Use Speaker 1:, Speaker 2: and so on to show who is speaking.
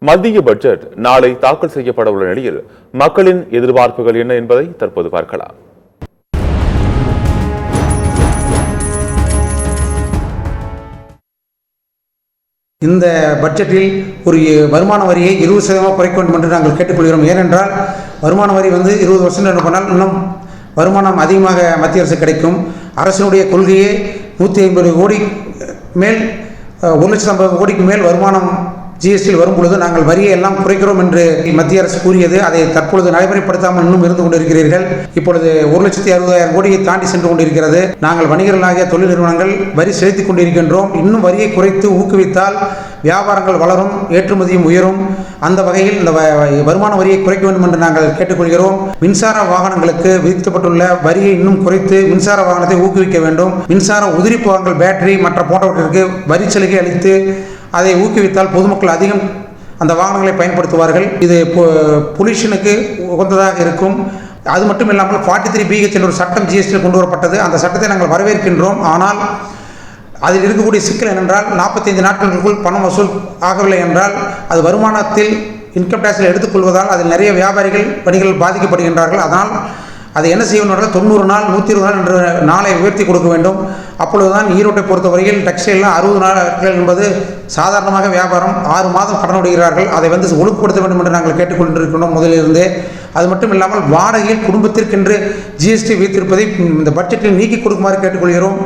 Speaker 1: மத்திய பட்ஜெட் நாளை தாக்கல் செய்யப்பட உள்ள நிலையில் மக்களின் எதிர்பார்ப்புகள் என்ன என்பதை தற்போது பார்க்கலாம்.
Speaker 2: இந்த பட்ஜெட்டில் ஒரு வருமான வரியை 20% குறைக்க வேண்டும் என்று நாங்கள் கேட்டுக்கொள்கிறோம். ஏனென்றால் வருமான வரி 20% பண்ணால் இன்னும் வருமானம் அதிகமாக மத்திய அரசு கிடைக்கும். அரசினுடைய கொள்கையே 150 கோடி மேல் 1,50,000 கோடிக்கு மேல் வருமானம் ஜிஎஸ்டியில் வரும் பொழுது நாங்கள் வரியை எல்லாம் குறைக்கிறோம் என்று மத்திய அரசு கூறியது. அதை தற்பொழுது நடைமுறைப்படுத்தாமல் இன்னும் இருந்து கொண்டிருக்கிறீர்கள். இப்பொழுது 1,60,000 கோடியை தாண்டி சென்று கொண்டிருக்கிறது. நாங்கள் வணிகர்களாகிய தொழில் நிறுவனங்கள் வரி செலுத்திக் கொண்டிருக்கின்றோம். இன்னும் வரியை குறைத்து ஊக்குவித்தால் வியாபாரங்கள் வளரும், ஏற்றுமதியும் உயரும். அந்த வகையில் இந்த வருமான வரியை குறைக்க வேண்டும் என்று நாங்கள் கேட்டுக்கொள்கிறோம். மின்சார வாகனங்களுக்கு விதிக்கப்பட்டுள்ள வரியை இன்னும் குறைத்து மின்சார வாகனத்தை ஊக்குவிக்க வேண்டும். மின்சார உதிரி பாகங்கள், பேட்டரி மற்ற போன்றவற்றிற்கு வரி சலுகை அளித்து அதை ஊக்குவித்தால் பொதுமக்கள் அதிகம் அந்த வாகனங்களை பயன்படுத்துவார்கள். இது பொல்யூஷனுக்கு உகந்ததாக இருக்கும். அது மட்டும் இல்லாமல் 43BH என்ற ஒரு சட்டம் ஜிஎஸ்டியில் கொண்டு வரப்பட்டது. அந்த சட்டத்தை நாங்கள் வரவேற்கின்றோம். ஆனால் அதில் இருக்கக்கூடிய சிக்கல் என்னென்றால் 45 நாட்களுக்குள் பணம் வசூல் ஆகவில்லை என்றால் அது வருமானத்தில் இன்கம் டேக்ஸில் எடுத்துக்கொள்வதால் அதில் நிறைய வியாபாரிகள் வணிகர்கள் பாதிக்கப்படுகின்றார்கள். அதனால் அதை என்ன செய்ய வேண்டும் என்றால் 90 நாள் 120 நாள் என்ற நாளை உயர்த்தி கொடுக்க வேண்டும். அப்பொழுதுதான் ஈரோட்டை பொறுத்தவரையில் டெக்ஸ்டைல்லாம் 60 நாட்கள் என்பது சாதாரணமாக வியாபாரம். 6 மாதம் கடன் விடுகிறார்கள். அதை ஒழுங்குபடுத்த வேண்டும் என்று நாங்கள் கேட்டுக்கொண்டிருக்கின்றோம் முதலிலிருந்தே. அது மட்டும் இல்லாமல் வாடகையில் குடும்பத்திற்கென்று ஜிஎஸ்டி வைத்திருப்பதை இந்த பட்ஜெட்டில் நீக்கி கொடுக்குமாறு கேட்டுக்கொள்கிறோம்.